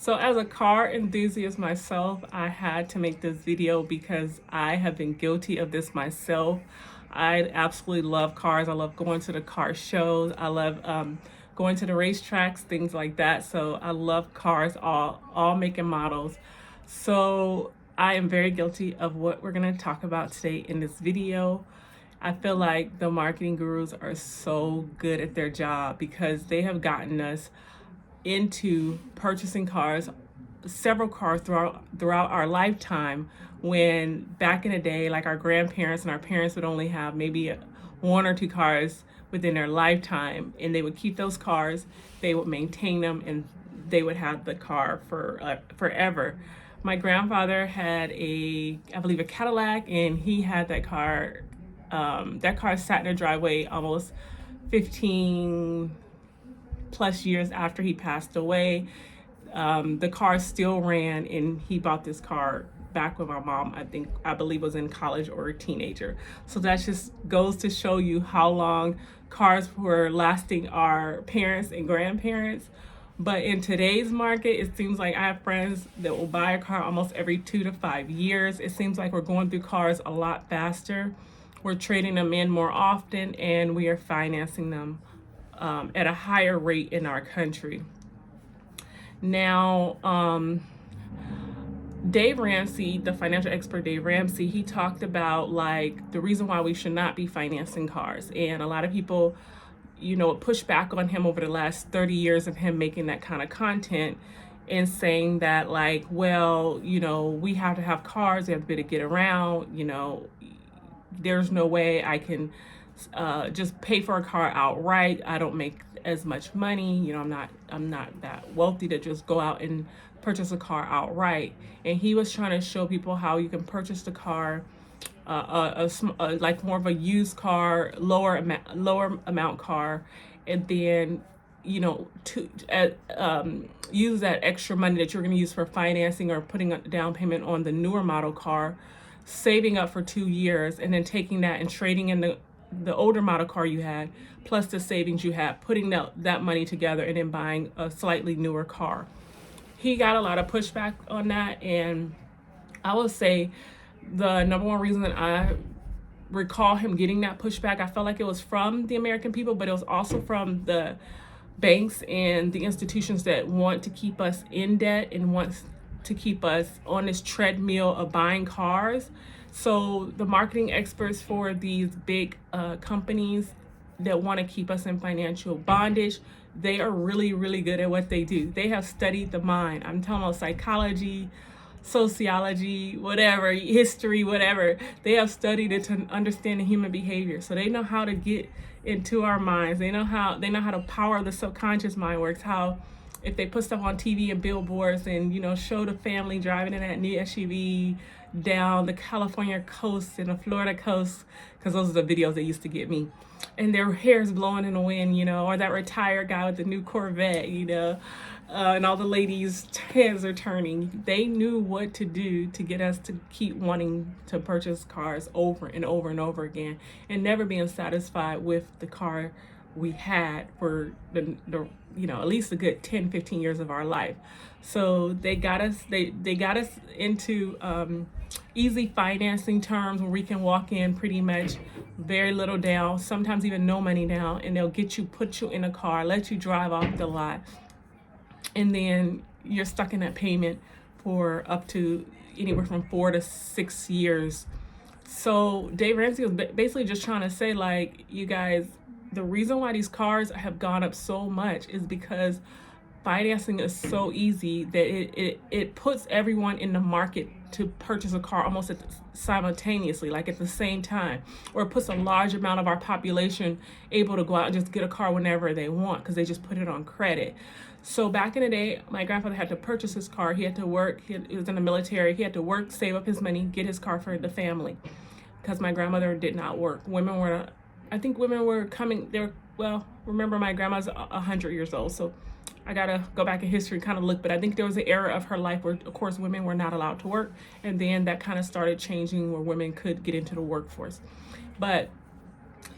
So as a car enthusiast myself, I had to make this video because I have been guilty of this myself. I absolutely love cars. I love going to the car shows. I love going to the racetracks, things like that. So I love cars, all make and models. So I am very guilty of what we're going to talk about today in this video. I feel like the marketing gurus are so good at their job because they have gotten us into purchasing cars, several cars throughout our lifetime, when back in the day, like our grandparents and our parents would only have maybe one or two cars within their lifetime, and they would keep those cars, they would maintain them, and they would have the car for forever. My grandfather had I believe a Cadillac, and he had that car. That car sat in the driveway almost 15 plus years after he passed away. The car still ran, and he bought this car back when my mom, I believe, was in college or a teenager. So that just goes to show you how long cars were lasting our parents and grandparents. But in today's market, it seems like I have friends that will buy a car almost every 2 to 5 years. It seems like we're going through cars a lot faster. We're trading them in more often, and we are financing them at a higher rate in our country. Now, Dave Ramsey, the financial expert Dave Ramsey, he talked about like the reason why we should not be financing cars. And a lot of people, push back on him over the last 30 years of him making that kind of content and saying that like, well, we have to have cars, we have to be able to get around, there's no way I can just pay for a car outright. I don't make as much money. I'm not that wealthy to just go out and purchase a car outright. And he was trying to show people how you can purchase the car, like more of a used car, lower amount car, and then use that extra money that you're going to use for financing or putting a down payment on the newer model car, saving up for 2 years, and then taking that and trading in the older model car you had, plus the savings you had, putting that money together and then buying a slightly newer car. He got a lot of pushback on that, and I would say the number one reason that I recall him getting that pushback, I felt like it was from the American people, but it was also from the banks and the institutions that want to keep us in debt and want to keep us on this treadmill of buying cars. So the marketing experts for these big companies that want to keep us in financial bondage, they are really, really good at what they do. They have studied the mind. I'm talking about psychology, sociology, whatever, history, whatever. They have studied it to understand the human behavior. So they know how to get into our minds. They know how to power the subconscious mind works. How if they put stuff on TV and billboards and show the family driving in that new SUV down the California coast and the Florida coast, because those are the videos that used to get me, and their hair's blowing in the wind, or that retired guy with the new Corvette, and all the ladies' heads are turning. They knew what to do to get us to keep wanting to purchase cars over and over and over again, and never being satisfied with the car we had for the at least a good 10-15 years of our life. So they got us into easy financing terms where we can walk in pretty much very little down, sometimes even no money down, and they'll put you in a car, let you drive off the lot, and then you're stuck in that payment for up to anywhere from 4 to 6 years. So Dave Ramsey was basically just trying to say, like, you guys, the reason why these cars have gone up so much is because financing is so easy that it puts everyone in the market to purchase a car almost simultaneously, like at the same time, or it puts a large amount of our population able to go out and just get a car whenever they want because they just put it on credit. So back in the day, my grandfather had to purchase his car. He had to work. He was in the military. He had to work, save up his money, get his car for the family, because my grandmother did not work. Women were coming there. Well, remember, my grandma's 100 years old, so I gotta go back in history and kind of look, but I think there was an era of her life where, of course, women were not allowed to work, and then that kind of started changing where women could get into the workforce. But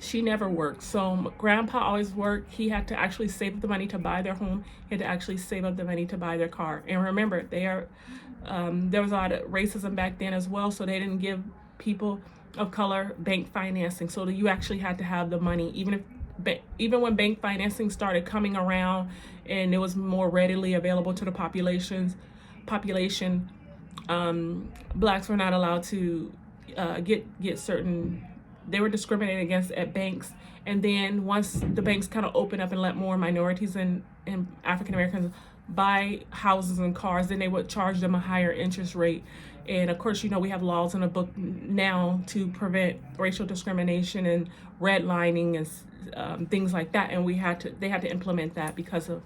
She never worked. So grandpa always worked. He had to actually save up the money to buy their home. He had to actually save up the money to buy their car. And remember, there was a lot of racism back then as well. So they didn't give people of color bank financing. So you actually had to have the money, even when bank financing started coming around and it was more readily available to the population, blacks were not allowed to get certain. They were discriminated against at banks, and then once the banks kind of opened up and let more minorities and African Americans buy houses and cars, then they would charge them a higher interest rate. And of course, we have laws in the book now to prevent racial discrimination and redlining and things like that. And they had to implement that because of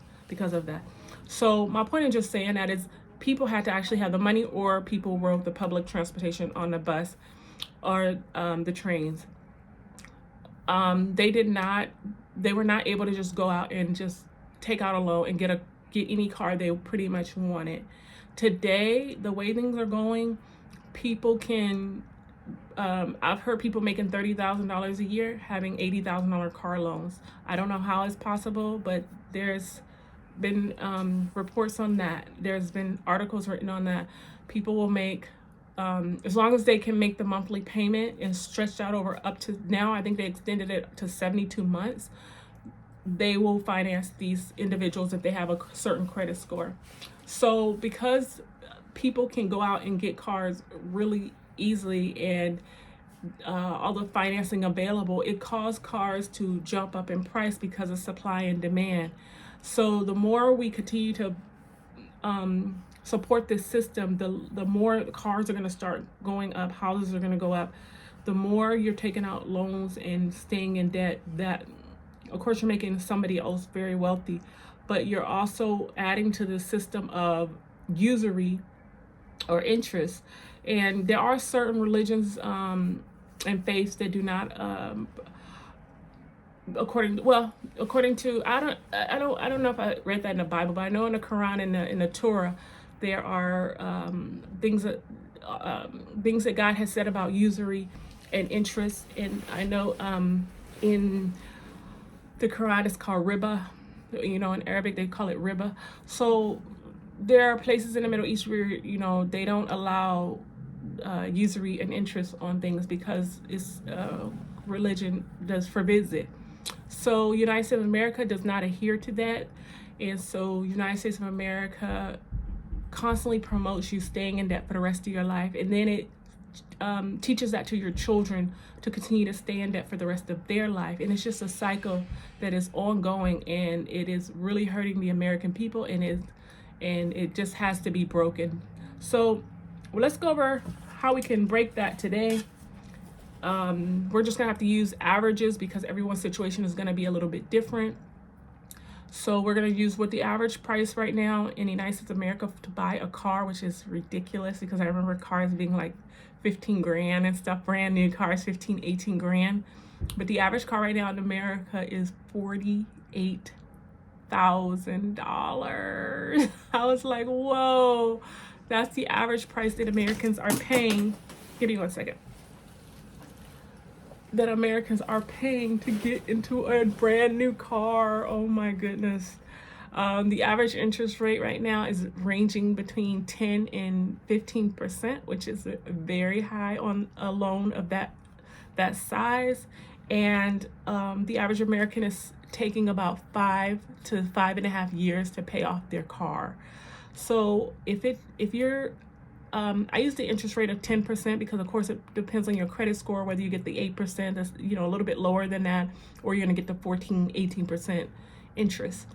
that. So my point in just saying that is people had to actually have the money, or people rode the public transportation on the bus or the trains. They were not able to just go out and just take out a loan and get any car they pretty much wanted. Today, the way things are going, people can, I've heard people making $30,000 a year having $80,000 car loans. I don't know how it's possible, but there's been reports on that. There's been articles written on that. People will make, as long as they can make the monthly payment and stretched out over up to now, I think they extended it to 72 months. They will finance these individuals if they have a certain credit score. So because people can go out and get cars really easily and all the financing available, it caused cars to jump up in price because of supply and demand. So the more we continue to support this system, the more cars are going to start going up, houses are going to go up, the more you're taking out loans and staying in debt. That, of course, you're making somebody else very wealthy, but you're also adding to the system of usury or interest. And there are certain religions and faiths that do not, according to I don't know if I read that in the Bible, but I know in the Quran and in the Torah there are things that God has said about usury and interest. And I know in the Quran it's called riba. In Arabic they call it riba. So there are places in the Middle East where they don't allow usury and interest on things because it's religion forbids it. So United States of America does not adhere to that, and so United States of America constantly promotes you staying in debt for the rest of your life, and then it teaches that to your children to continue to stay in debt for the rest of their life. And it's just a cycle that is ongoing, and it is really hurting the American people, and it just has to be broken. So let's go over how we can break that today. We're just gonna have to use averages because everyone's situation is gonna be a little bit different. So we're gonna use what the average price right now in the United States of America to buy a car, which is ridiculous because I remember cars being like 15 grand and stuff, brand new cars, 15, 18 grand. But the average car right now in America is $48,000. I was like, whoa, that's the average price that Americans are paying. Give me 1 second. That Americans are paying to get into a brand new car. Oh my goodness. The average interest rate right now is ranging between 10 and 15%, which is very high on a loan of that size. And the average American is taking about 5 to 5.5 years to pay off their car. So if you're I use the interest rate of 10% because, of course, it depends on your credit score, whether you get the 8%, that's, a little bit lower than that, or you're going to get the 14, 18% interest.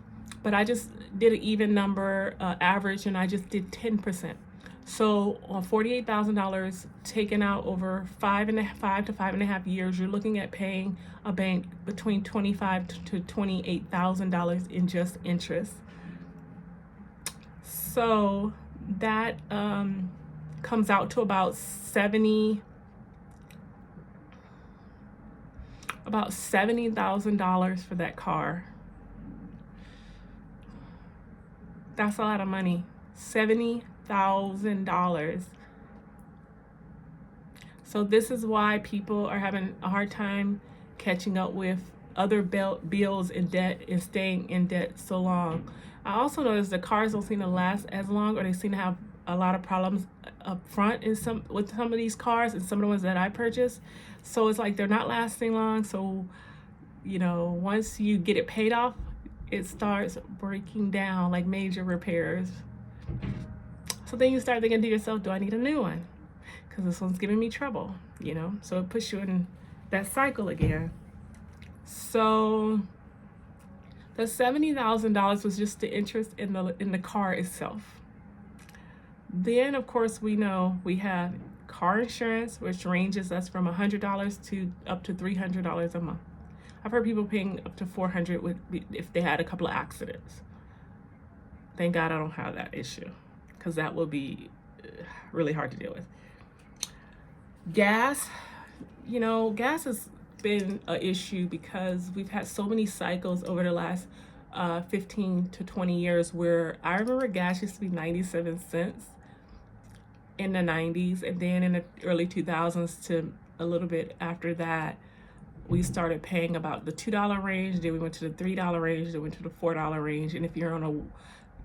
But I just did an even number average, and I just did 10%. So on $48,000 taken out over 5 to 5.5 years, you're looking at paying a bank between $25,000 to $28,000 in just interest. So that comes out to about $70,000 for that car. That's a lot of money. $70,000. So this is why people are having a hard time catching up with other bills and debt and staying in debt so long. I also noticed the cars don't seem to last as long, or they seem to have a lot of problems up front with some of these cars and some of the ones that I purchased. So it's like they're not lasting long. So, once you get it paid off, it starts breaking down, like major repairs. So then you start thinking to yourself, do I need a new one? Because this one's giving me trouble, So it puts you in that cycle again. So the $70,000 was just the interest in the car itself. Then, of course, we know we have car insurance, which ranges us from $100 to up to $300 a month. I've heard people paying up to $400 if they had a couple of accidents. Thank God I don't have that issue, because that will be really hard to deal with. Gas, gas has been an issue because we've had so many cycles over the last 15 to 20 years where I remember gas used to be 97 cents in the 90s, and then in the early 2000s to a little bit after that, we started paying about the $2 range, then we went to the $3 range, then we went to the $4 range, and if you're on a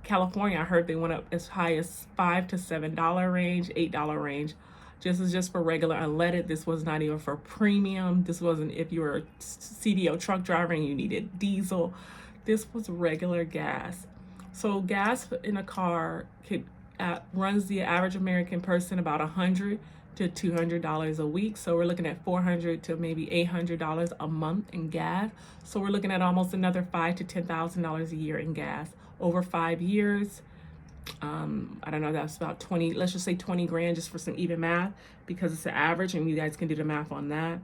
California, I heard they went up as high as $5 to $7 range, $8 range. Just for regular unleaded. This was not even for premium. This wasn't if you were a CDO truck driver and you needed diesel. This was regular gas. So gas in a car runs the average American person about $100 to $200 a week. So we're looking at $400 to maybe $800 a month in gas. So we're looking at almost another $5,000 to $10,000 a year in gas over 5 years. I don't know, that's about 20, let's just say 20 grand just for some even math, because it's the average and you guys can do the math on that.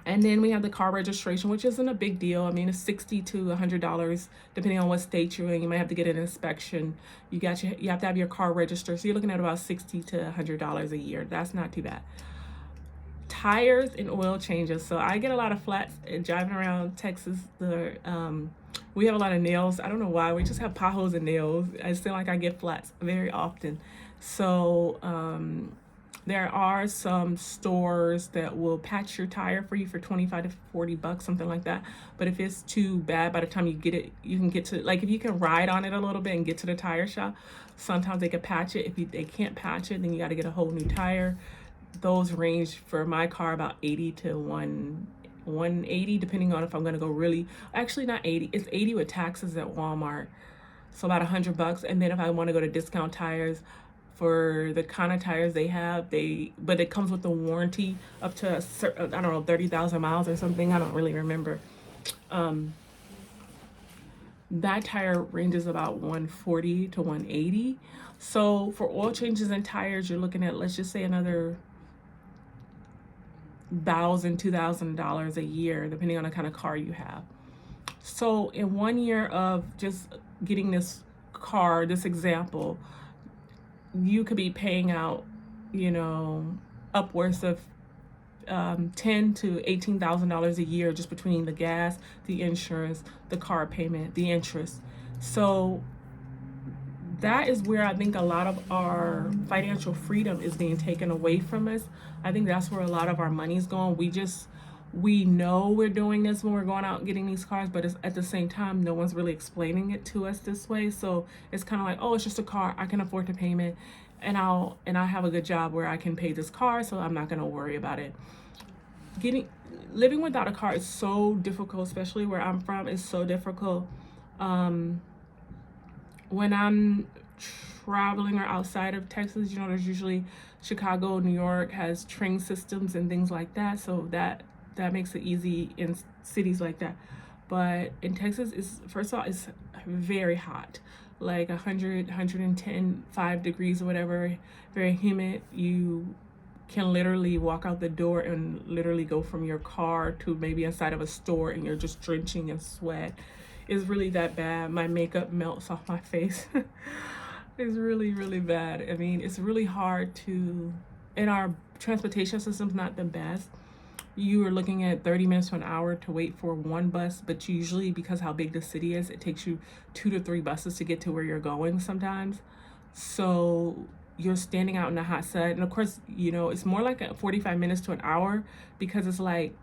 And then we have the car registration, which isn't a big deal. I mean, it's $60 to $100 depending on what state you're in. You might have to get an inspection. You have to have your car registered. So you're looking at about $60 to $100 a year. That's not too bad. Tires and oil changes. So I get a lot of flats driving around Texas. We have a lot of nails. I don't know why. We just have potholes and nails. I feel like I get flats very often. So there are some stores that will patch your tire for you for $25 to $40, something like that. But if it's too bad, by the time you get it, you can get to, like, if you can ride on it a little bit and get to the tire shop, sometimes they can patch it. If they can't patch it, then you got to get a whole new tire. Those range for my car about 80 to 180, depending on if I'm going to go really, actually not 80, it's 80 with taxes at Walmart. So about $100. And then if I want to go to Discount Tires, for the kind of tires they have, but it comes with the warranty up to I don't know, 30,000 miles or something. I don't really remember. That tire ranges about 140 to 180. So for oil changes and tires, you're looking at, let's just say, another $1,000, $2,000 a year, depending on the kind of car you have. So in 1 year of just getting this car, this example, you could be paying out, upwards of $10,000 to $18,000 a year just between the gas, the insurance, the car payment, the interest. So that is where I think a lot of our financial freedom is being taken away from us. I think that's where a lot of our money is going. We know we're doing this when we're going out and getting these cars, but it's, at the same time, no one's really explaining it to us this way. So it's kind of like, oh, it's just a car. I can afford the payment, and I have a good job where I can pay this car, so I'm not going to worry about it. Living without a car is so difficult, especially where I'm from. It's so difficult. When I'm traveling or outside of Texas, there's usually Chicago, New York has train systems and things like that. So that makes it easy in cities like that. But in Texas, first of all, it's very hot, like 100, 110, 5 degrees or whatever, very humid. You can literally walk out the door and literally go from your car to maybe inside of a store and you're just drenching in sweat. It's really that bad. My makeup melts off my face. It's really, really bad. I mean, it's really hard and our transportation system's not the best. You are looking at 30 minutes to an hour to wait for one bus, but usually, because how big the city is, it takes you 2 to 3 buses to get to where you're going sometimes. So you're standing out in the hot sun. And of course, it's more like 45 minutes to an hour, because it's like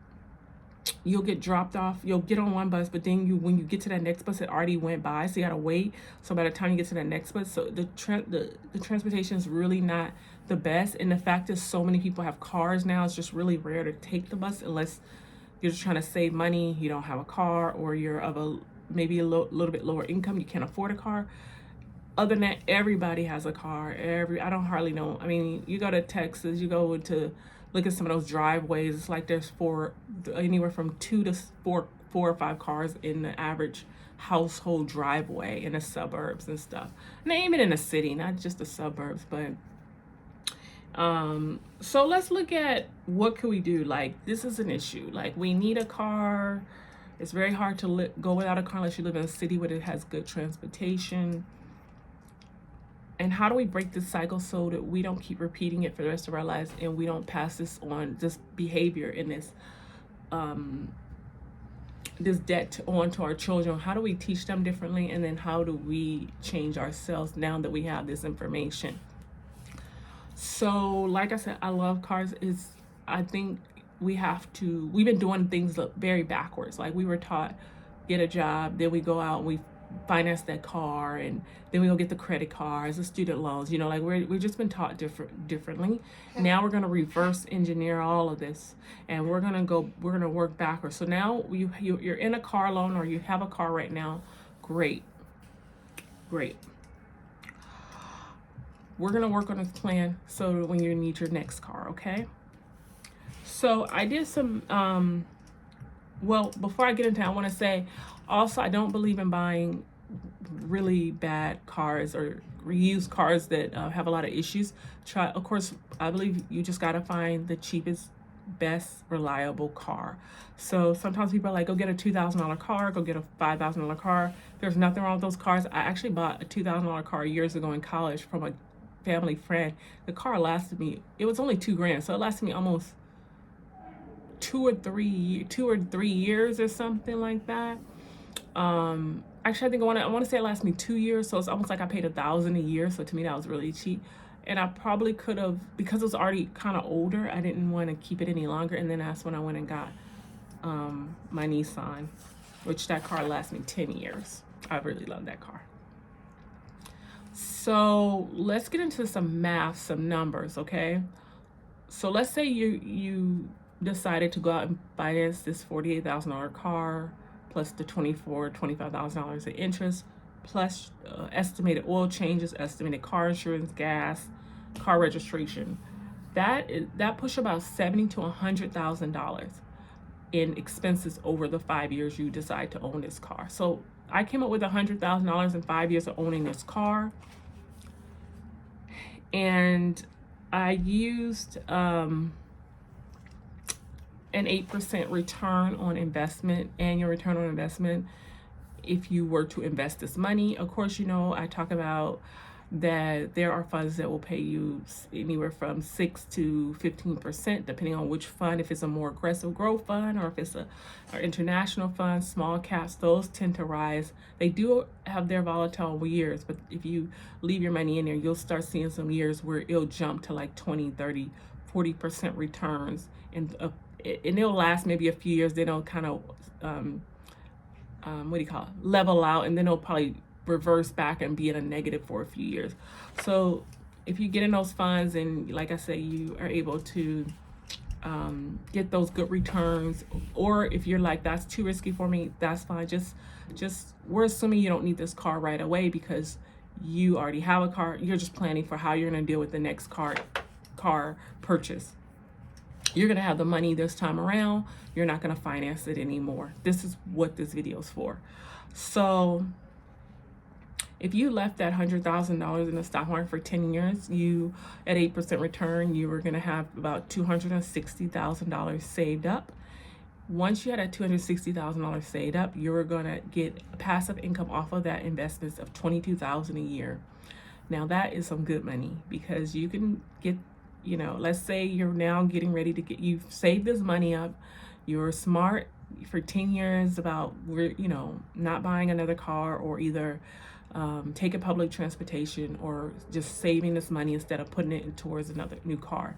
you'll get dropped off. You'll get on one bus, but then when you get to that next bus, it already went by, so you gotta wait. So by the time you get to that next bus, so the transportation is really not the best. And the fact is, so many people have cars now. It's just really rare to take the bus unless you're just trying to save money. You don't have a car, or you're of a maybe a little bit lower income. You can't afford a car. Other than that, everybody has a car. I don't hardly know. I mean, you go to Texas, you go to look at some of those driveways. It's like there's anywhere from 2 to 4 or 5 cars in the average household driveway in the suburbs and stuff. And even in the city, not just the suburbs. But so let's look at what can we do. Like, this is an issue. Like, we need a car. It's very hard to go without a car unless you live in a city where it has good transportation. And how do we break this cycle so that we don't keep repeating it for the rest of our lives, and we don't pass this on, this behavior and this debt on to our children? How do we teach them differently? And then how do we change ourselves now that we have this information? So like I said, I love cars. I think we've been doing things very backwards. Like, we were taught, get a job, then we go out and we finance that car, and then we go get the credit cards, the student loans. Like, we've just been taught differently. Now we're going to reverse engineer all of this, and we're going to work backwards. So now you're in a car loan, or you have a car right now. Great. We're going to work on this plan so when you need your next car, okay? So I did some well, before I get into that, I want to say also, I don't believe in buying really bad cars or reused cars that have a lot of issues. Of course, I believe you just got to find the cheapest, best, reliable car. So sometimes people are like, go get a $2,000 car, go get a $5,000 car. There's nothing wrong with those cars. I actually bought a $2,000 car years ago in college from a family friend. The car lasted me, it was only $2,000, so it lasted me almost 2 or 3 years or something like that. Actually, I think I want to say it lasted me 2 years, so it's almost like I paid $1,000 a year. So to me, that was really cheap. And I probably could have, because it was already kind of older, I didn't want to keep it any longer. And then that's when I went and got my Nissan, which that car lasted me 10 years. I really love that car. So let's get into some math, some numbers, okay? So let's say you decided to go out and finance this $48,000 car, plus the $25,000 in interest, plus estimated oil changes, estimated car insurance, gas, car registration. That push about $70,000 to $100,000 in expenses over the 5 years you decide to own this car. So I came up with $100,000 in 5 years of owning this car, and I used an 8% return on investment, annual return on investment, if you were to invest this money. Of course, I talk about that there are funds that will pay you anywhere from 6 to 15%, depending on which fund. If it's a more aggressive growth fund, or if it's an international fund, small caps, those tend to rise. They do have their volatile years, but if you leave your money in there, you'll start seeing some years where it'll jump to like 20, 30, 40% returns, and it'll last maybe a few years. Then it'll kind of level out, and then it'll probably reverse back and be in a negative for a few years. So if you get in those funds, and like I say, you are able to get those good returns, or if you're like, that's too risky for me, that's fine. Just we're assuming you don't need this car right away because you already have a car. You're just planning for how you're going to deal with the next car purchase. You're going to have the money this time around. You're not going to finance it anymore. This is what this video is for. So if you left that $100,000 in the stock market for 10 years, you at 8% return, you were going to have about $260,000 saved up. Once you had that $260,000 saved up, you were going to get a passive income off of that investments of $22,000 a year. Now that is some good money, because you can get, let's say you're now getting ready to you've saved this money up. You're smart for 10 years about not buying another car, or either taking public transportation, or just saving this money instead of putting it towards another new car.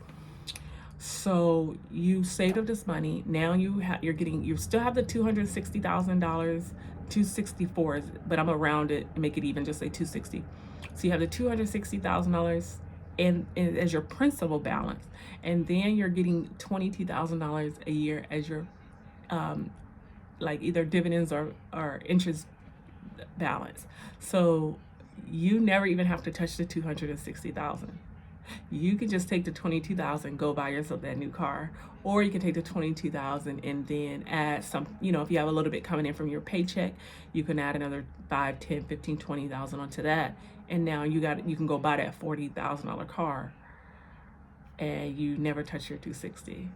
So you saved up this money. Now you still have the $260,000, 264, but I'm gonna round it and make it even, just say 260. So you have the $260,000 and as your principal balance, and then you're getting $22,000 a year as your like either dividends or interest balance. So you never even have to touch the 260,000. You can just take the 22,000, go buy yourself that new car, or you can take the 22,000 and then add some, if you have a little bit coming in from your paycheck, you can add another 5, 10, 15, 20,000 onto that, and now you can go buy that $40,000 car and you never touch your 260.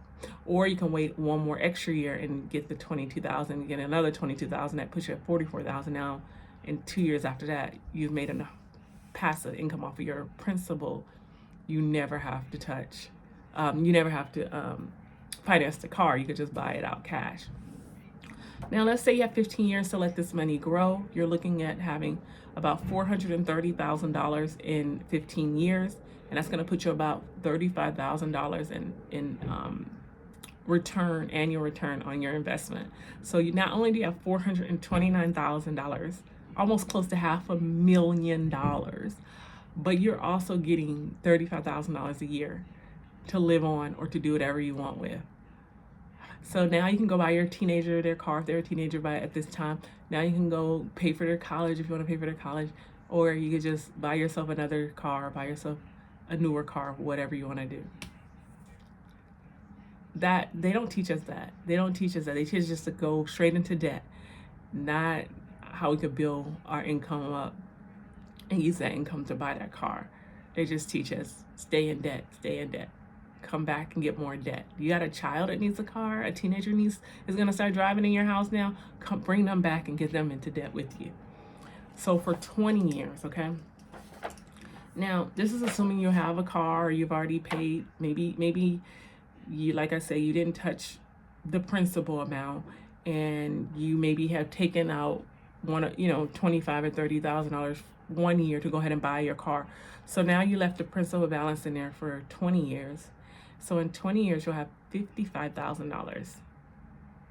Or you can wait one more extra year and get the 22,000, get another 22,000, that puts you at 44,000 now. And 2 years after that, you've made enough passive income off of your principal. You never have to touch, you never have to finance the car. You could just buy it out cash. Now, let's say you have 15 years to let this money grow. You're looking at having about $430,000 in 15 years, and that's going to put you about $35,000 in annual return on your investment. So you not only do you have $429,000, almost close to $500,000, but you're also getting $35,000 a year to live on or to do whatever you want with. So now you can go buy your teenager their car if they're a teenager at this time. Now you can go pay for their college if you want to pay for their college, or you could just buy yourself another car, buy yourself a newer car, whatever you want to do. That they don't teach us that. They teach us just to go straight into debt, not how we could build our income up and use that income to buy that car. They just teach us stay in debt, come back and get more debt. You got a child that needs a car, a teenager is going to start driving in your house now, come bring them back and get them into debt with you. So for 20 years, okay? Now, this is assuming you have a car, or you've already paid, maybe you, like I say, you didn't touch the principal amount, and you maybe have taken out $25,000 or $30,000 1 year to go ahead and buy your car. So now you left the principal balance in there for 20 years. So in 20 years, you'll have $55,000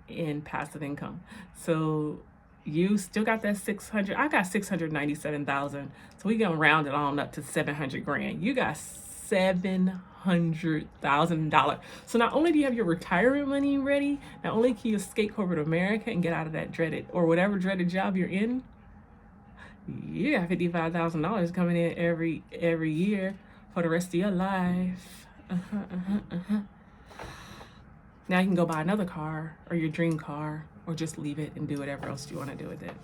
in passive income. So you still got that 600. I got 697,000. So we gonna round it on up to 700 grand. You got $700,000. So not only do you have your retirement money ready, not only can you escape corporate America and get out of that dreaded or whatever dreaded job you're in, you got $55,000 coming in every year for the rest of your life. Now you can go buy another car or your dream car, or just leave it and do whatever else you want to do with it.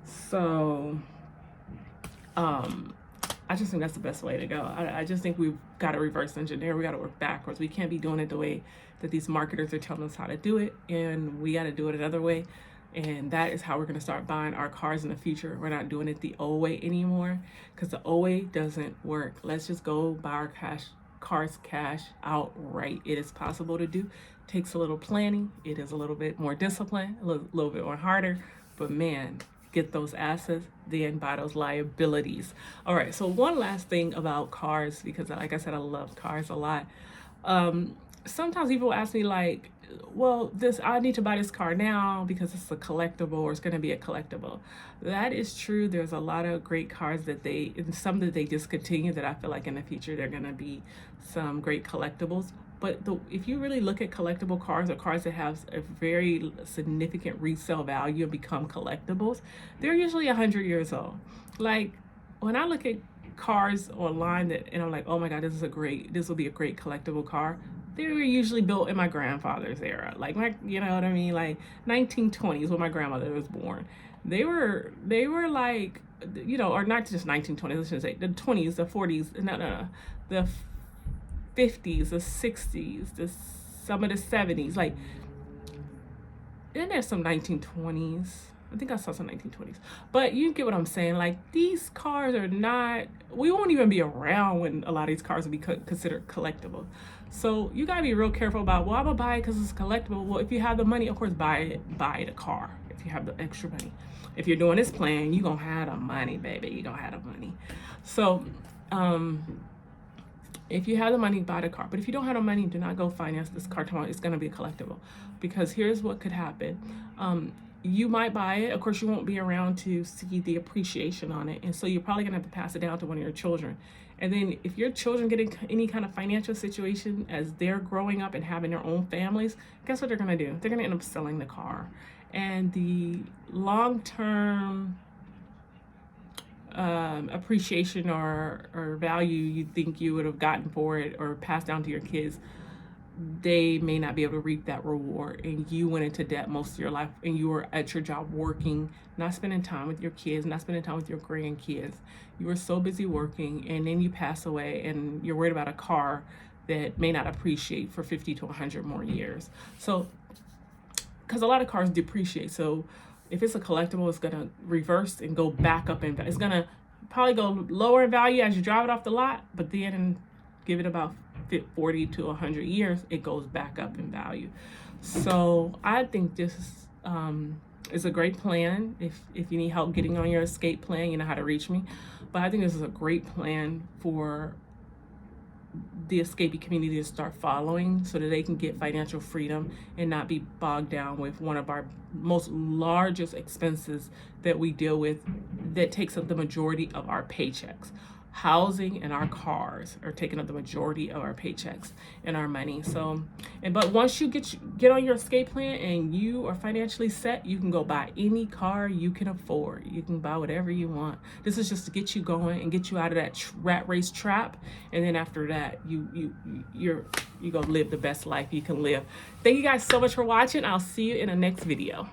So I just think that's the best way to go. I just think we've got to reverse engineer. We got to work backwards. We can't be doing it the way that these marketers are telling us how to do it, and we got to do it another way. And that is how we're going to start buying our cars in the future. We're not doing it the old way anymore, because the old way doesn't work. Let's just go buy our cars cash outright. It is possible to do. Takes a little planning. It is a little bit more discipline, a little bit more harder. But man, get those assets, then buy those liabilities. All right, so one last thing about cars, because like I said, I love cars a lot. Sometimes people ask me like, well, I need to buy this car now because it's a collectible, or it's going to be a collectible. That is true. There's a lot of great cars and some that they discontinue, that I feel like in the future they're going to be some great collectibles. But if you really look at collectible cars, or cars that have a very significant resale value and become collectibles, they're usually 100 years old. Like when I look at cars online and I'm like, oh my God, this will be a great collectible car. They were usually built in my grandfather's era, like you know what I mean, like 1920s when my grandmother was born. They were like, or not just 1920s. Let's just say the 20s, the 40s, the 50s, the 60s, some of the 70s. Like, then there's some 1920s. I think I saw some 1920s. But you get what I'm saying. Like, these cars are not, we won't even be around when a lot of these cars will be considered collectible. So you got to be real careful about, well, I'm going to buy it because it's collectible. Well, if you have the money, of course, buy the car if you have the extra money. If you're doing this plan, you're going to have the money, baby. You're going to have the money. So If you have the money, buy the car. But if you don't have the money, do not go finance this car tomorrow. It's going to be a collectible. Because here's what could happen. You might buy it. Of course, you won't be around to see the appreciation on it. And so you're probably going to have to pass it down to one of your children. And then if your children get in any kind of financial situation as they're growing up and having their own families, guess what they're going to do? They're going to end up selling the car. And the long-term appreciation or value you think you would have gotten for it or passed down to your kids, they may not be able to reap that reward, and you went into debt most of your life, and you were at your job working, not spending time with your kids, not spending time with your grandkids. You were so busy working, and then you pass away, and you're worried about a car that may not appreciate for 50 to 100 more years. So, because a lot of cars depreciate, so if it's a collectible, it's going to reverse and go back up in value. It's going to probably go lower in value as you drive it off the lot, but then give it about 40 to 100 years, it goes back up in value. So I think this is a great plan. If you need help getting on your escape plan, you know how to reach me. But I think this is a great plan for the escapee community to start following so that they can get financial freedom and not be bogged down with one of our most largest expenses that we deal with that takes up the majority of our paychecks. Housing and our cars are taking up the majority of our paychecks and our money. So, but once you get on your escape plan and you are financially set, you can go buy any car you can afford. You can buy whatever you want. This is just to get you going and get you out of that rat race trap. And then after that, you're gonna live the best life you can live. Thank you guys so much for watching. I'll see you in the next video.